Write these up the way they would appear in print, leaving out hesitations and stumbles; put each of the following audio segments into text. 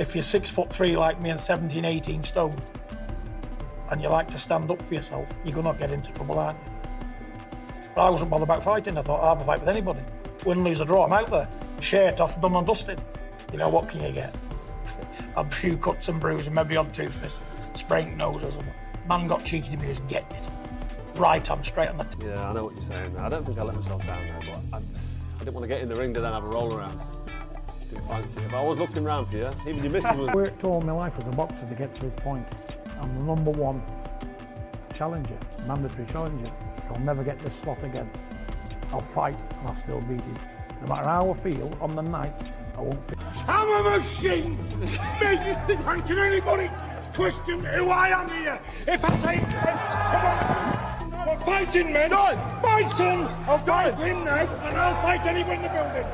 If you're 6'3" like me and 17, 18 stone, and you like to stand up for yourself, you're gonna get into trouble, aren't you? But I wasn't bothered about fighting. I thought I'll have a fight with anybody. Win, lose or draw, I'm out there. Shirt off, done and dusted. You know, what can you get? A few cuts and bruises, maybe on tooth missing, sprained nose or something. Man got cheeky to me, was getting it. Right hand straight on the tip. Yeah, I know what you're saying. I don't think I let myself down there, but I didn't want to get in the ring to then have a roll around. Didn't fancy it, but I was looking round for you. Even your missus was... I worked all my life as a boxer to get to this point. I'm the #1 challenger, mandatory challenger, so I'll never get this slot again. I'll fight and I'll still beat him. No matter how I feel on the night, I won't feel. I'm a machine! Me! And can anybody question who I am here? If I take it, come on! We're fighting, men! My son! I'll fight him now, and I'll fight anyone in the building!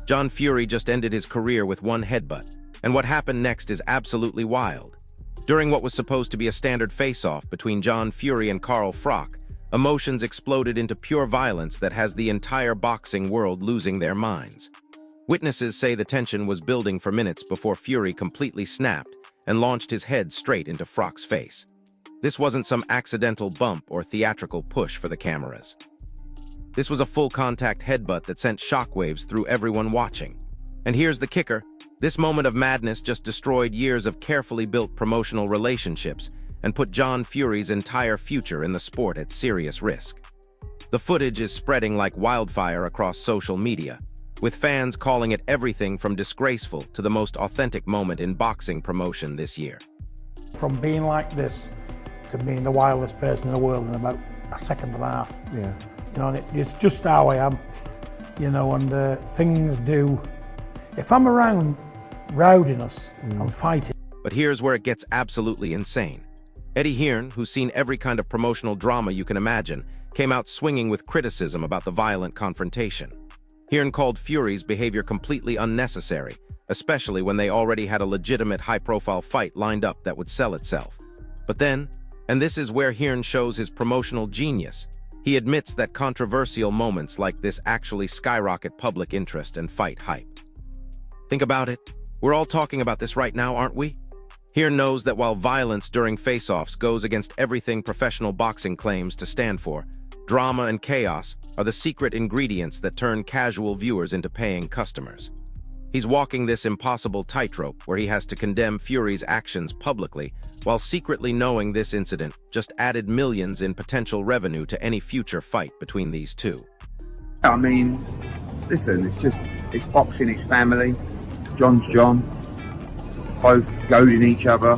John Fury just ended his career with one headbutt, and what happened next is absolutely wild. During what was supposed to be a standard face-off between John Fury and Carl Froch, emotions exploded into pure violence that has the entire boxing world losing their minds. Witnesses say the tension was building for minutes before Fury completely snapped and launched his head straight into Froch's face. This wasn't some accidental bump or theatrical push for the cameras. This was a full-contact headbutt that sent shockwaves through everyone watching. And here's the kicker. This moment of madness just destroyed years of carefully built promotional relationships and put John Fury's entire future in the sport at serious risk. The footage is spreading like wildfire across social media, with fans calling it everything from disgraceful to the most authentic moment in boxing promotion this year. From being like this to being the wildest person in the world in about a second and a half. Yeah. You know, and it's just how I am, you know, and things do. If I'm around rowdiness, I'm fighting. But here's where it gets absolutely insane. Eddie Hearn, who's seen every kind of promotional drama you can imagine, came out swinging with criticism about the violent confrontation. Hearn called Fury's behavior completely unnecessary, especially when they already had a legitimate high-profile fight lined up that would sell itself. But then, and this is where Hearn shows his promotional genius, he admits that controversial moments like this actually skyrocket public interest and fight hype. Think about it. We're all talking about this right now, aren't we? Hearn knows that while violence during face-offs goes against everything professional boxing claims to stand for, drama and chaos are the secret ingredients that turn casual viewers into paying customers. He's walking this impossible tightrope where he has to condemn Fury's actions publicly while secretly knowing this incident just added millions in potential revenue to any future fight between these two. I mean, listen, it's boxing, it's family. John's John. Both goading each other.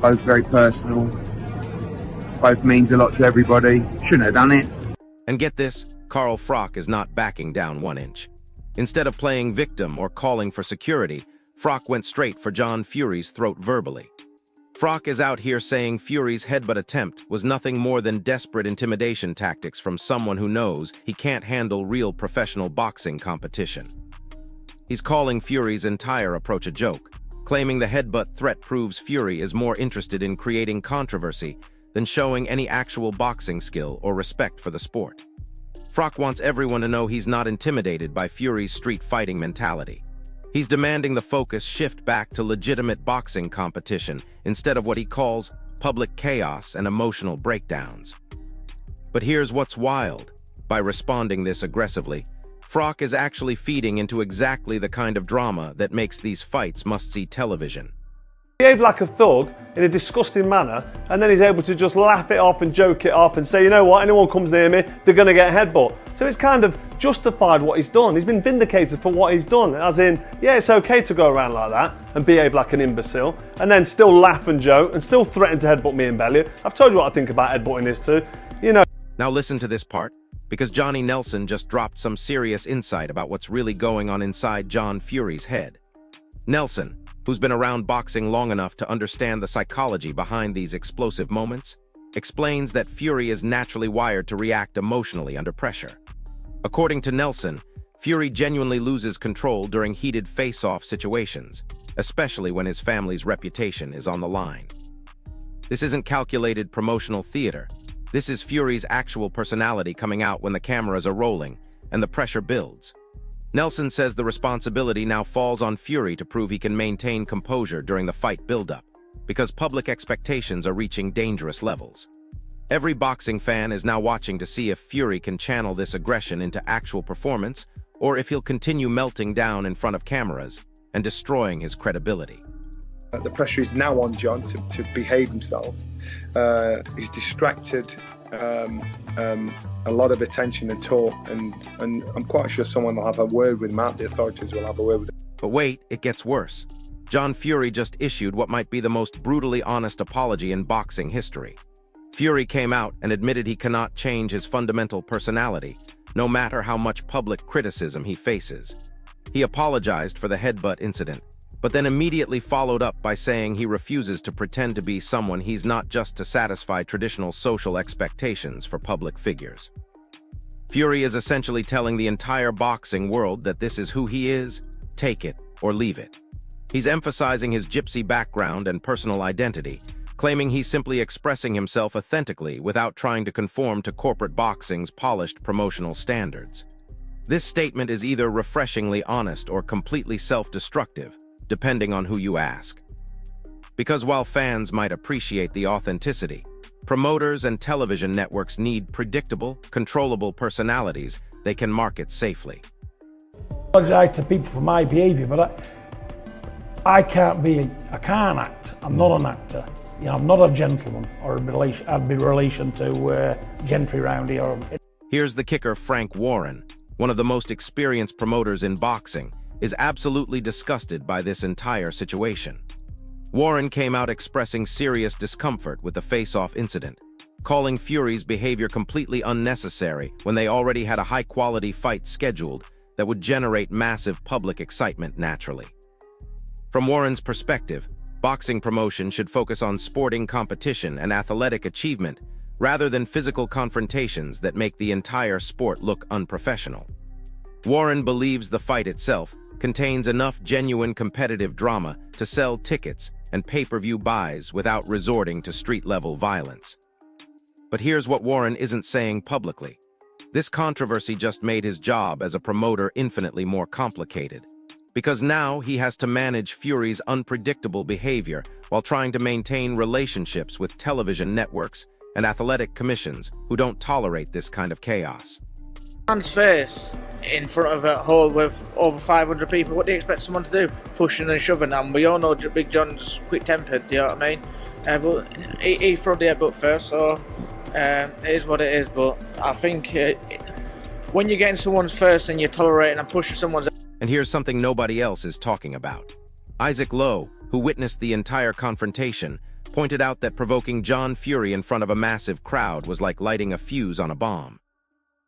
Both very personal. Both means a lot to everybody. Shouldn't have done it. And get this, Carl Froch is not backing down 1 inch. Instead of playing victim or calling for security, Froch went straight for John Fury's throat verbally. Froch is out here saying Fury's headbutt attempt was nothing more than desperate intimidation tactics from someone who knows he can't handle real professional boxing competition. He's calling Fury's entire approach a joke, claiming the headbutt threat proves Fury is more interested in creating controversy than showing any actual boxing skill or respect for the sport. Froch wants everyone to know he's not intimidated by Fury's street fighting mentality. He's demanding the focus shift back to legitimate boxing competition instead of what he calls public chaos and emotional breakdowns. But here's what's wild. By responding this aggressively, Froch is actually feeding into exactly the kind of drama that makes these fights must-see television. He behaved like a thug in a disgusting manner, and then he's able to just laugh it off and joke it off and say, you know what, anyone comes near me, they're going to get a headbutt. So it's kind of justified what he's done. He's been vindicated for what he's done, as in, yeah, it's okay to go around like that and behave like an imbecile, and then still laugh and joke and still threaten to headbutt me in belly. I've told you what I think about headbutting this too, you know. Now listen to this part, because Johnny Nelson just dropped some serious insight about what's really going on inside John Fury's head. Nelson, who's been around boxing long enough to understand the psychology behind these explosive moments, explains that Fury is naturally wired to react emotionally under pressure. According to Nelson, Fury genuinely loses control during heated face-off situations, especially when his family's reputation is on the line. This isn't calculated promotional theater. This is Fury's actual personality coming out when the cameras are rolling and the pressure builds. Nelson says the responsibility now falls on Fury to prove he can maintain composure during the fight buildup, because public expectations are reaching dangerous levels. Every boxing fan is now watching to see if Fury can channel this aggression into actual performance, or if he'll continue melting down in front of cameras and destroying his credibility. The pressure is now on John to behave himself. He's distracted a lot of attention and talk, and I'm quite sure someone will have a word with him out. The authorities will have a word with him. But wait, it gets worse. John Fury just issued what might be the most brutally honest apology in boxing history. Fury came out and admitted he cannot change his fundamental personality, no matter how much public criticism he faces. He apologized for the headbutt incident, but then immediately followed up by saying he refuses to pretend to be someone he's not just to satisfy traditional social expectations for public figures. Fury is essentially telling the entire boxing world that this is who he is, take it or leave it. He's emphasizing his gypsy background and personal identity, claiming he's simply expressing himself authentically without trying to conform to corporate boxing's polished promotional standards. This statement is either refreshingly honest or completely self-destructive, depending on who you ask. Because while fans might appreciate the authenticity, promoters and television networks need predictable, controllable personalities they can market safely. I apologise to people for my behaviour, but I can't act. I'm not an actor. You know, I'm not a gentleman or I'd be relation to gentry round here. Here's the kicker: Frank Warren, one of the most experienced promoters in boxing, is absolutely disgusted by this entire situation. Warren came out expressing serious discomfort with the face-off incident, calling Fury's behavior completely unnecessary when they already had a high-quality fight scheduled that would generate massive public excitement naturally. From Warren's perspective, boxing promotion should focus on sporting competition and athletic achievement rather than physical confrontations that make the entire sport look unprofessional. Warren believes the fight itself contains enough genuine competitive drama to sell tickets and pay-per-view buys without resorting to street-level violence. But here's what Warren isn't saying publicly. This controversy just made his job as a promoter infinitely more complicated, because now he has to manage Fury's unpredictable behavior while trying to maintain relationships with television networks and athletic commissions who don't tolerate this kind of chaos. Man's face in front of a hall with over 500 people, what do you expect someone to do? Pushing and shoving, and we all know Big John's quick-tempered, you know what I mean? But he threw the headbutt first, so it is what it is. But I think when you're getting someone's first and you're tolerating and pushing someone's... And here's something nobody else is talking about. Isaac Lowe, who witnessed the entire confrontation, pointed out that provoking John Fury in front of a massive crowd was like lighting a fuse on a bomb.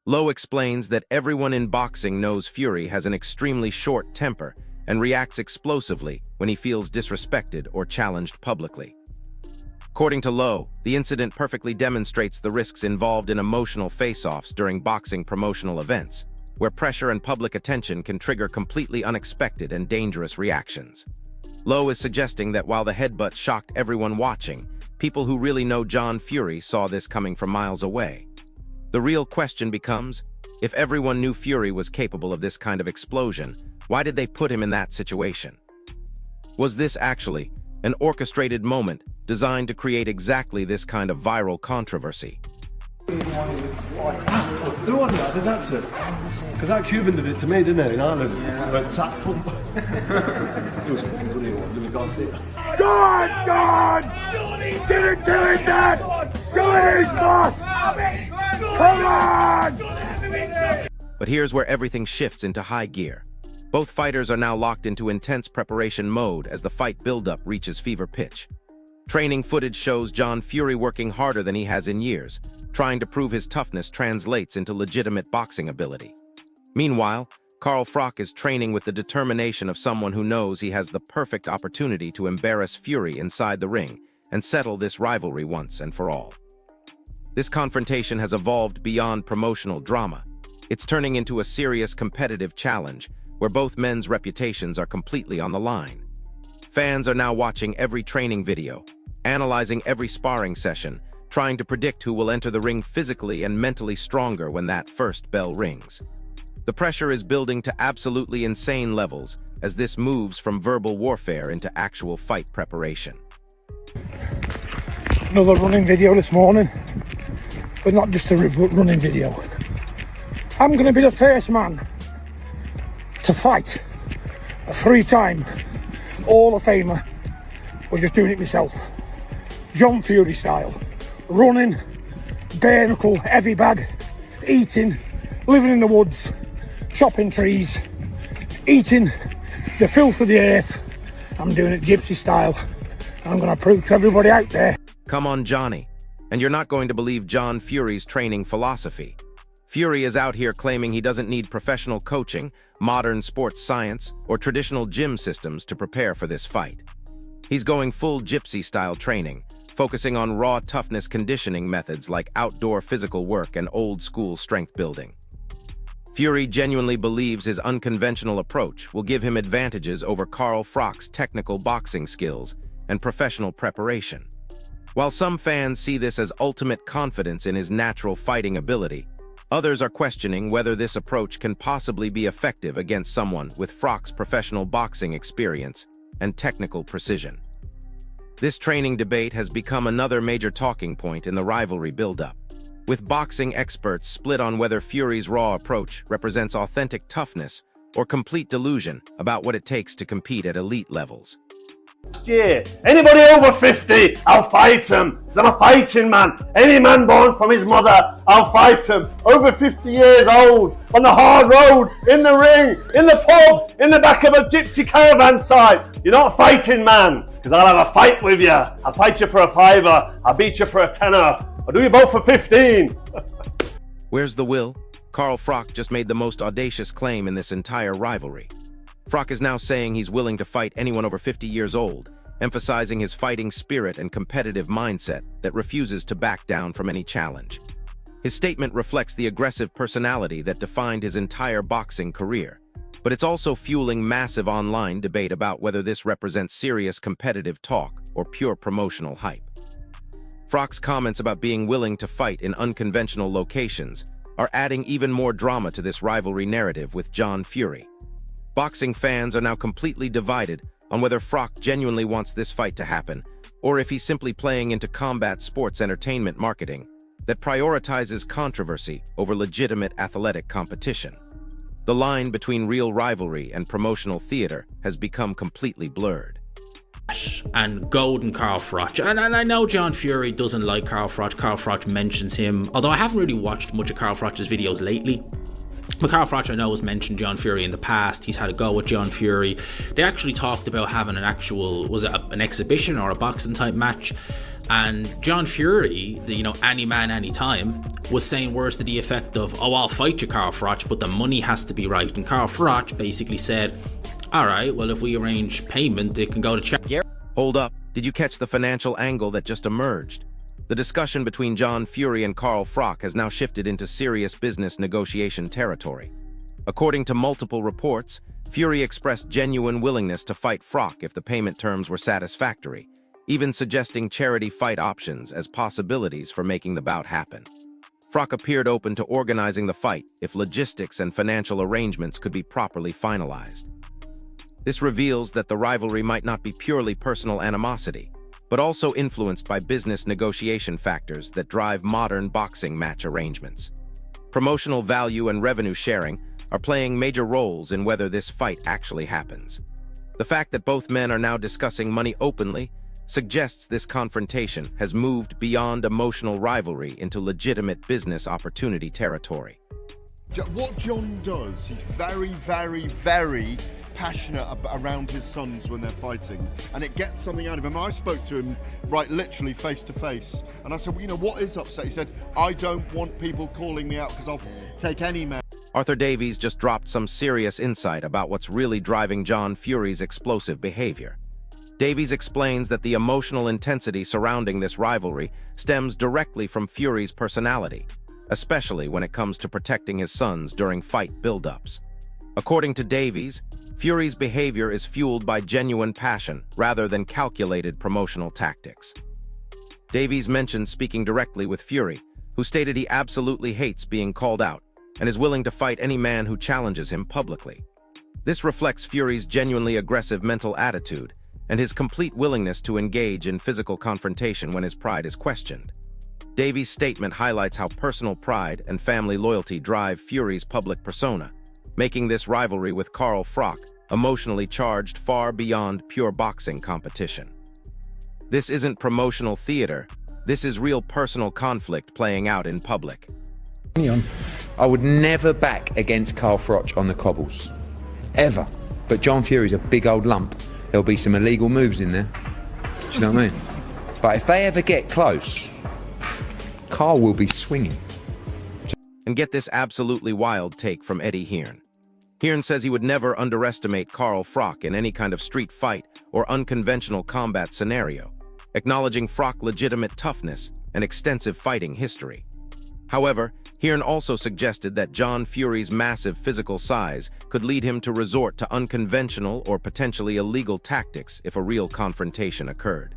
Lowe explains that everyone in boxing knows Fury has an extremely short temper and reacts explosively when he feels disrespected or challenged publicly. According to Lowe, the incident perfectly demonstrates the risks involved in emotional face-offs during boxing promotional events, where pressure and public attention can trigger completely unexpected and dangerous reactions. Lowe is suggesting that while the headbutt shocked everyone watching, people who really know John Fury saw this coming from miles away. The real question becomes, if everyone knew Fury was capable of this kind of explosion, why did they put him in that situation? Was this actually an orchestrated moment designed to create exactly this kind of viral controversy? Who was it? I did that to? Because that Cuban did it to me, didn't he? In Ireland. Went tap pump. It was a brilliant one. Did we go see it? Go on, John! Give it to him, Dad! Show it his boss! Come on! But here's where everything shifts into high gear. Both fighters are now locked into intense preparation mode as the fight buildup reaches fever pitch. Training footage shows John Fury working harder than he has in years, trying to prove his toughness translates into legitimate boxing ability. Meanwhile, Carl Froch is training with the determination of someone who knows he has the perfect opportunity to embarrass Fury inside the ring and settle this rivalry once and for all. This confrontation has evolved beyond promotional drama. It's turning into a serious competitive challenge where both men's reputations are completely on the line. Fans are now watching every training video, analyzing every sparring session, trying to predict who will enter the ring physically and mentally stronger when that first bell rings. The pressure is building to absolutely insane levels as this moves from verbal warfare into actual fight preparation. Another running video this morning, but not just a running video. I'm going to be the first man to fight a 3-time Hall of Famer. We're just doing it myself. John Fury style. Running, bare knuckle, heavy bag, eating, living in the woods, chopping trees, eating the filth of the earth. I'm doing it gypsy style. And I'm going to prove to everybody out there. Come on, Johnny. And you're not going to believe John Fury's training philosophy. Fury is out here claiming he doesn't need professional coaching, modern sports science, or traditional gym systems to prepare for this fight. He's going full gypsy-style training, focusing on raw toughness conditioning methods like outdoor physical work and old-school strength building. Fury genuinely believes his unconventional approach will give him advantages over Carl Froch's technical boxing skills and professional preparation. While some fans see this as ultimate confidence in his natural fighting ability, others are questioning whether this approach can possibly be effective against someone with Froch's professional boxing experience and technical precision. This training debate has become another major talking point in the rivalry buildup, with boxing experts split on whether Fury's raw approach represents authentic toughness or complete delusion about what it takes to compete at elite levels. Yeah, anybody over 50, I'll fight him. I'm a fighting man. Any man born from his mother, I'll fight him. Over 50 years old, on the hard road, in the ring, in the pub, in the back of a gypsy caravan site. You're not a fighting man, because I'll have a fight with you. I'll fight you for a $5, I'll beat you for a $10. I'll do you both for 15. Where's the will? Carl Froch just made the most audacious claim in this entire rivalry. Froch is now saying he's willing to fight anyone over 50 years old, emphasizing his fighting spirit and competitive mindset that refuses to back down from any challenge. His statement reflects the aggressive personality that defined his entire boxing career, but it's also fueling massive online debate about whether this represents serious competitive talk or pure promotional hype. Froch's comments about being willing to fight in unconventional locations are adding even more drama to this rivalry narrative with John Fury. Boxing fans are now completely divided on whether Froch genuinely wants this fight to happen, or if he's simply playing into combat sports entertainment marketing that prioritizes controversy over legitimate athletic competition. The line between real rivalry and promotional theater has become completely blurred. And golden Carl Froch, and I know John Fury doesn't like Carl Froch. Carl Froch mentions him, although I haven't really watched much of Carl Froch's videos lately. But Carl Froch, I know, has mentioned John Fury in the past. He's had a go with John Fury. They actually talked about having an actual, was it an exhibition or a boxing type match? And John Fury, any man, any time, was saying words to the effect of, "Oh, I'll fight you, Carl Froch, but the money has to be right." And Carl Froch basically said, "All right, well, if we arrange payment, it can go to charity." Hold up, did you catch the financial angle that just emerged? The discussion between John Fury and Carl Froch has now shifted into serious business negotiation territory. According to multiple reports, Fury expressed genuine willingness to fight Froch if the payment terms were satisfactory, even suggesting charity fight options as possibilities for making the bout happen. Froch appeared open to organizing the fight if logistics and financial arrangements could be properly finalized. This reveals that the rivalry might not be purely personal animosity, but also influenced by business negotiation factors that drive modern boxing match arrangements. Promotional value and revenue sharing are playing major roles in whether this fight actually happens. The fact that both men are now discussing money openly suggests this confrontation has moved beyond emotional rivalry into legitimate business opportunity territory. What John does, he's very, very, very passionate around his sons when they're fighting, and it gets something out of him. I spoke to him literally face to face, and I said, well, what is upset? He said, I don't want people calling me out because I'll take any man. Arthur Davies just dropped some serious insight about what's really driving John Fury's explosive behavior. Davies explains that the emotional intensity surrounding this rivalry stems directly from Fury's personality, especially when it comes to protecting his sons during fight buildups. According to Davies, Fury's behavior is fueled by genuine passion rather than calculated promotional tactics. Davies mentioned speaking directly with Fury, who stated he absolutely hates being called out, and is willing to fight any man who challenges him publicly. This reflects Fury's genuinely aggressive mental attitude and his complete willingness to engage in physical confrontation when his pride is questioned. Davies' statement highlights how personal pride and family loyalty drive Fury's public persona, making this rivalry with Carl Froch emotionally charged far beyond pure boxing competition. This isn't promotional theater, this is real personal conflict playing out in public. I would never back against Carl Froch on the cobbles. Ever. But John Fury's a big old lump. There'll be some illegal moves in there. Do you know what I mean? But if they ever get close, Carl will be swinging. And get this absolutely wild take from Eddie Hearn. Hearn says he would never underestimate Carl Froch in any kind of street fight or unconventional combat scenario, acknowledging Froch's legitimate toughness and extensive fighting history. However, Hearn also suggested that John Fury's massive physical size could lead him to resort to unconventional or potentially illegal tactics if a real confrontation occurred.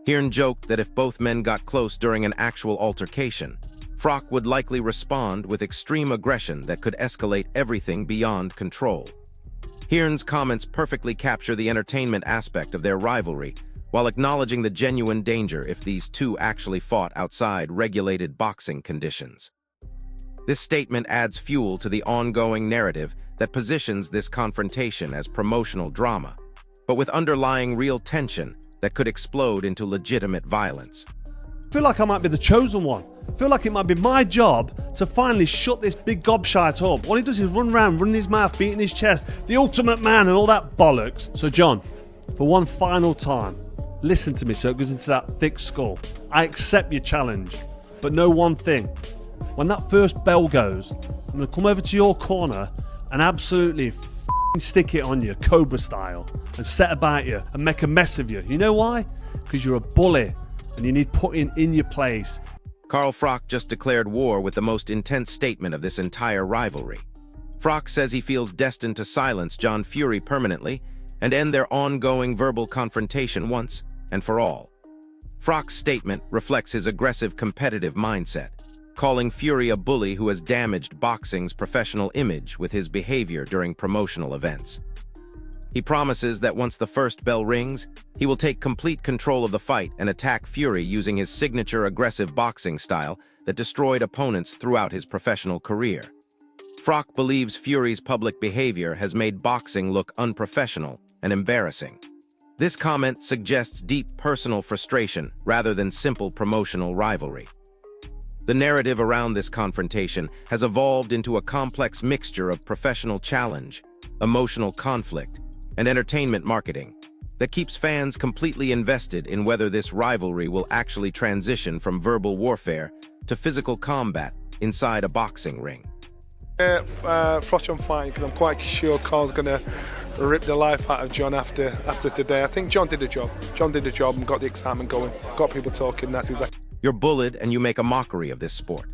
Hearn joked that if both men got close during an actual altercation, Froch would likely respond with extreme aggression that could escalate everything beyond control. Hearn's comments perfectly capture the entertainment aspect of their rivalry, while acknowledging the genuine danger if these two actually fought outside regulated boxing conditions. This statement adds fuel to the ongoing narrative that positions this confrontation as promotional drama, but with underlying real tension that could explode into legitimate violence. I feel like I might be the chosen one. I feel like it might be my job to finally shut this big gobshite up. All he does is run around, running his mouth, beating his chest, the ultimate man and all that bollocks. So John, for one final time, listen to me so it goes into that thick skull. I accept your challenge, but know one thing. When that first bell goes, I'm going to come over to your corner and absolutely stick it on you, Cobra style, and set about you and make a mess of you. You know why? Because you're a bully and you need putting in your place. Carl Froch just declared war with the most intense statement of this entire rivalry. Froch says he feels destined to silence John Fury permanently and end their ongoing verbal confrontation once and for all. Froch's statement reflects his aggressive competitive mindset, calling Fury a bully who has damaged boxing's professional image with his behavior during promotional events. He promises that once the first bell rings, he will take complete control of the fight and attack Fury using his signature aggressive boxing style that destroyed opponents throughout his professional career. Froch believes Fury's public behavior has made boxing look unprofessional and embarrassing. This comment suggests deep personal frustration rather than simple promotional rivalry. The narrative around this confrontation has evolved into a complex mixture of professional challenge, emotional conflict, and entertainment marketing that keeps fans completely invested in whether this rivalry will actually transition from verbal warfare to physical combat inside a boxing ring. Froch, I'm fine because I'm quite sure Carl's going to rip the life out of John after today. I think John did a job. John did a job and got the excitement going, got people talking. That's exactly. You're bullied and you make a mockery of this sport.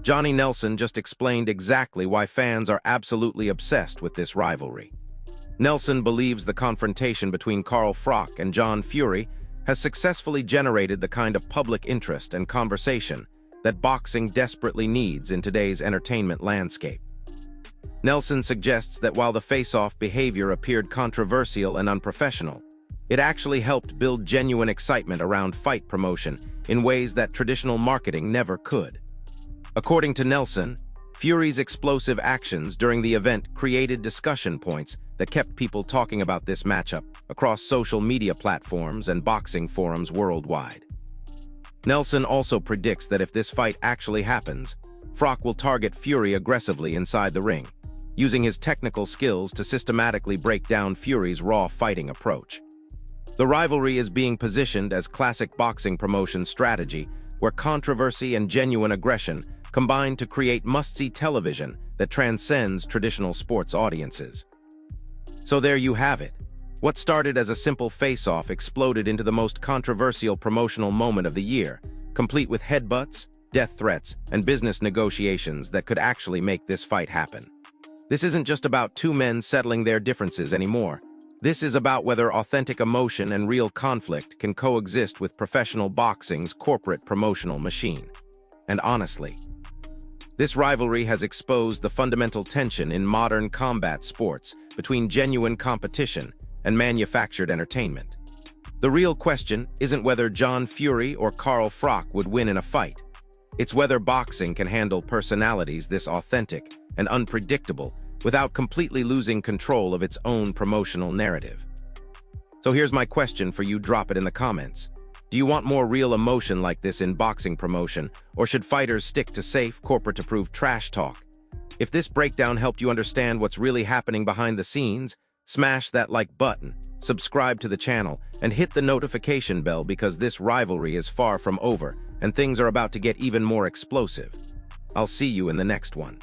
Johnny Nelson just explained exactly why fans are absolutely obsessed with this rivalry. Nelson believes the confrontation between Carl Froch and John Fury has successfully generated the kind of public interest and conversation that boxing desperately needs in today's entertainment landscape. Nelson suggests that while the face-off behavior appeared controversial and unprofessional, it actually helped build genuine excitement around fight promotion in ways that traditional marketing never could. According to Nelson, Fury's explosive actions during the event created discussion points that kept people talking about this matchup across social media platforms and boxing forums worldwide. Nelson also predicts that if this fight actually happens, Froch will target Fury aggressively inside the ring, using his technical skills to systematically break down Fury's raw fighting approach. The rivalry is being positioned as classic boxing promotion strategy, where controversy and genuine aggression combine to create must-see television that transcends traditional sports audiences. So there you have it. What started as a simple face-off exploded into the most controversial promotional moment of the year, complete with headbutts, death threats, and business negotiations that could actually make this fight happen. This isn't just about two men settling their differences anymore. This is about whether authentic emotion and real conflict can coexist with professional boxing's corporate promotional machine. And honestly, This rivalry has exposed the fundamental tension in modern combat sports between genuine competition and manufactured entertainment. The real question isn't whether John Fury or Carl Froch would win in a fight. It's whether boxing can handle personalities this authentic and unpredictable without completely losing control of its own promotional narrative. So here's my question for you, drop it in the comments. Do you want more real emotion like this in boxing promotion, or should fighters stick to safe, corporate-approved trash talk? If this breakdown helped you understand what's really happening behind the scenes, smash that like button, subscribe to the channel, and hit the notification bell because this rivalry is far from over and things are about to get even more explosive. I'll see you in the next one.